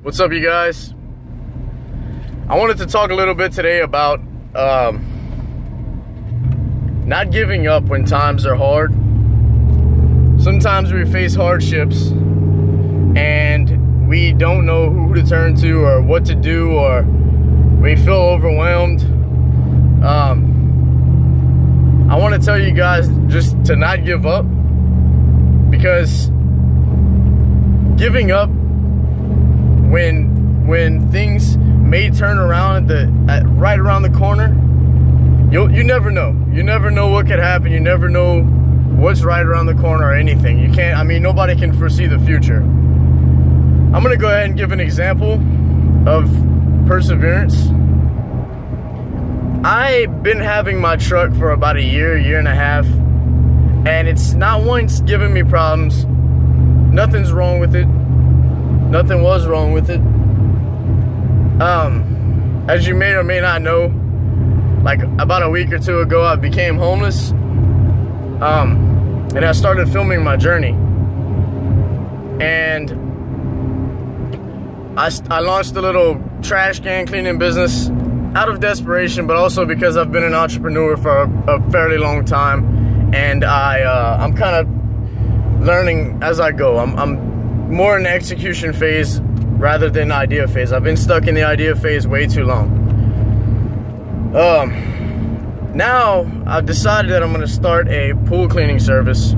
What's up, you guys? I wanted to talk a little bit today about not giving up when times are hard. Sometimes we face hardships and we don't know who to turn to or what to do, or we feel overwhelmed. I want to tell you guys just to not give up, because giving up when things may turn around right around the corner, you never know. You never know what could happen. You never know what's right around the corner or anything. You can't, I mean, nobody can foresee the future. I'm gonna go ahead and give an example of perseverance. I've been having my truck for about a year and a half, and it's not once given me problems. Nothing's wrong with it. Nothing was wrong with it. As you may or may not know, like about a week or two ago, I became homeless. And I started filming my journey. And I launched a little trash can cleaning business out of desperation, but also because I've been an entrepreneur for a fairly long time, and I'm kind of learning as I go. I'm more in the execution phase rather than idea phase. I've been stuck in the idea phase way too long. Now I've decided that I'm going to start a pool cleaning service,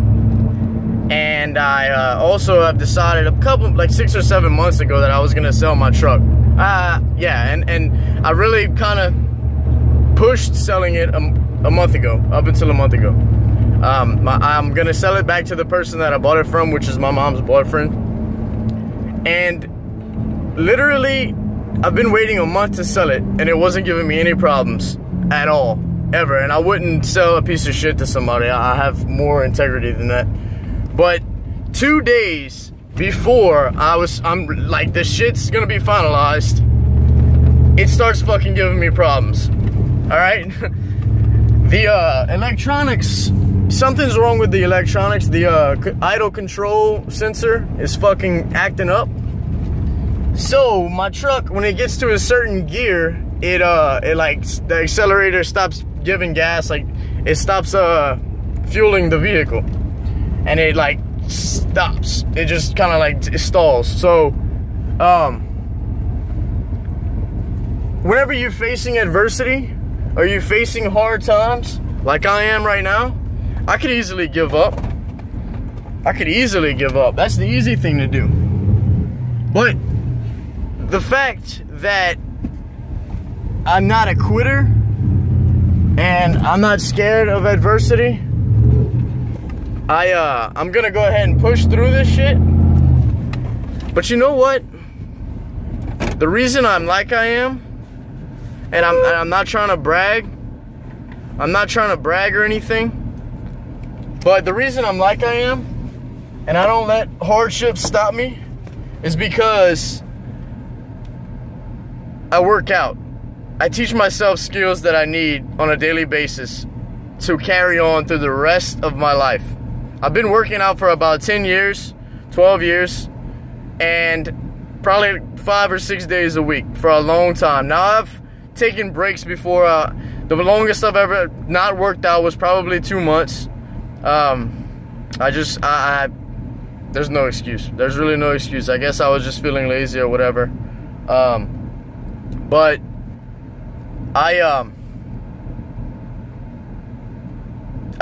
and I also have decided like 6 or 7 months ago that I was going to sell my truck. Yeah, and I really kind of pushed selling it up until a month ago. I'm gonna sell it back to the person that I bought it from, which is my mom's boyfriend. And literally, I've been waiting a month to sell it, and it wasn't giving me any problems at all, ever. And I wouldn't sell a piece of shit to somebody. I have more integrity than that. But 2 days before I'm like, the shit's gonna be finalized, it starts fucking giving me problems. All right. The electronics, something's wrong with the electronics. The idle control sensor is fucking acting up. So my truck, when it gets to a certain gear, it like, the accelerator stops giving gas, like it stops fueling the vehicle, and it like stops. It just kind of like stalls. So whenever you're facing adversity or you're facing hard times like I am right now, I could easily give up. I could easily give up. That's the easy thing to do. But the fact that I'm not a quitter and I'm not scared of adversity, I'm gonna go ahead and push through this shit. But you know what? The reason I'm like I am, and I'm not trying to brag. I'm not trying to brag or anything. But the reason I'm like I am, and I don't let hardships stop me, is because I work out. I teach myself skills that I need on a daily basis to carry on through the rest of my life. I've been working out for about 10 years, 12 years, and probably 5 or 6 days a week for a long time. Now, I've taken breaks before. The longest I've ever not worked out was probably 2 months. There's no excuse. There's really no excuse. I guess I was just feeling lazy or whatever. But I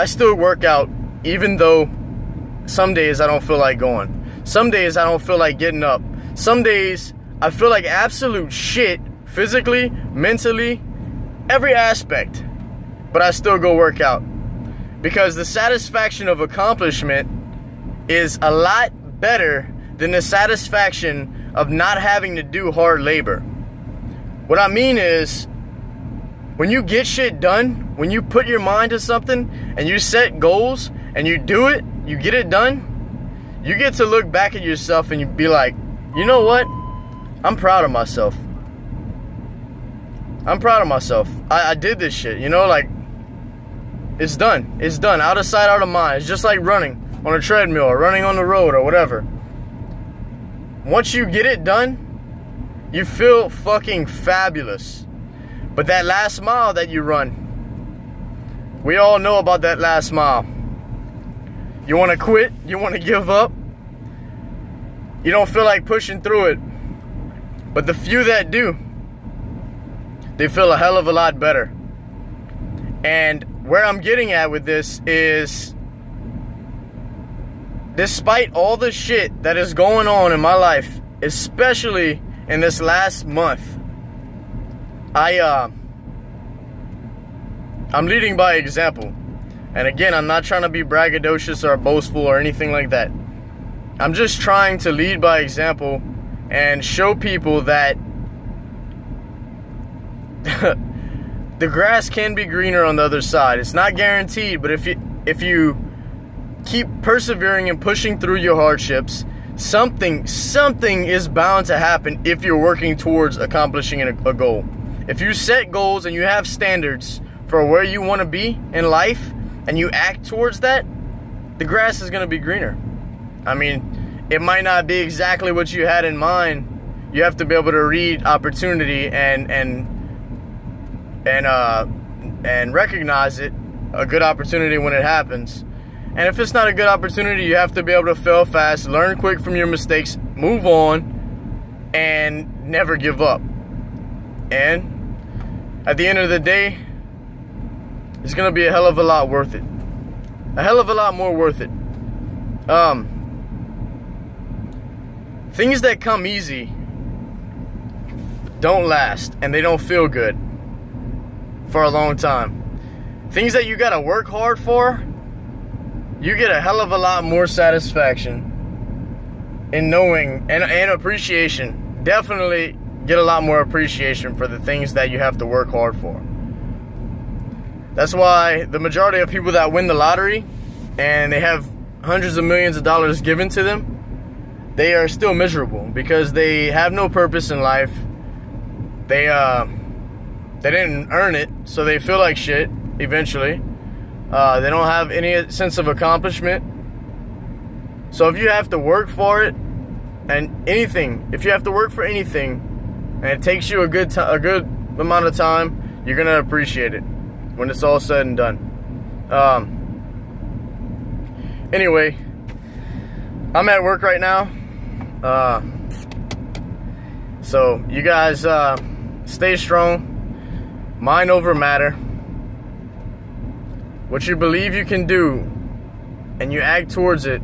still work out, even though some days I don't feel like going. Some days I don't feel like getting up. Some days I feel like absolute shit, physically, mentally, every aspect. But I still go work out, because the satisfaction of accomplishment is a lot better than the satisfaction of not having to do hard labor. What I mean is, when you get shit done, when you put your mind to something and you set goals and you do it, you get it done, you get to look back at yourself and you be like, you know what? I'm proud of myself. I'm proud of myself. I did this shit, you know, like, it's done. It's done. Out of sight, out of mind. It's just like running on a treadmill or running on the road or whatever. Once you get it done, You feel fucking fabulous. But that last mile that you run, we all know about that last mile. You want to quit, you want to give up, you don't feel like pushing through it. But the few that do, they feel a hell of a lot better. And where I'm getting at with this is, despite all the shit that is going on in my life, especially in this last month, I'm leading by example. And again, I'm not trying to be braggadocious or boastful or anything like that. I'm just trying to lead by example and show people that the grass can be greener on the other side. It's not guaranteed, but if you keep persevering and pushing through your hardships, something is bound to happen if you're working towards accomplishing a goal. If you set goals and you have standards for where you want to be in life and you act towards that, the grass is going to be greener. I mean, it might not be exactly what you had in mind. You have to be able to read opportunity and recognize it, a good opportunity when it happens. And if it's not a good opportunity, you have to be able to fail fast, learn quick from your mistakes, move on, and never give up. And at the end of the day, it's going to be a hell of a lot worth it. A hell of a lot more worth it. Things that come easy don't last, and they don't feel good for a long time. Things that you got to work hard for, you get a hell of a lot more satisfaction in knowing and appreciation. Definitely get a lot more appreciation for the things that you have to work hard for. That's why the majority of people that win the lottery and they have hundreds of millions of dollars given to them, they are still miserable because they have no purpose in life. They didn't earn it, so they feel like shit eventually. They don't have any sense of accomplishment. So if you have to work for it, and anything, if you have to work for anything, and it takes you a good amount of time, you're gonna appreciate it when it's all said and done. Anyway, I'm at work right now. So you guys stay strong. Mind over matter. What you believe you can do and you act towards it,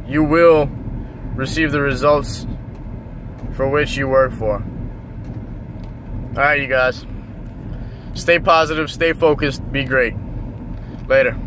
you will receive the results for which you work for. Alright, you guys. Stay positive, stay focused, be great. Later.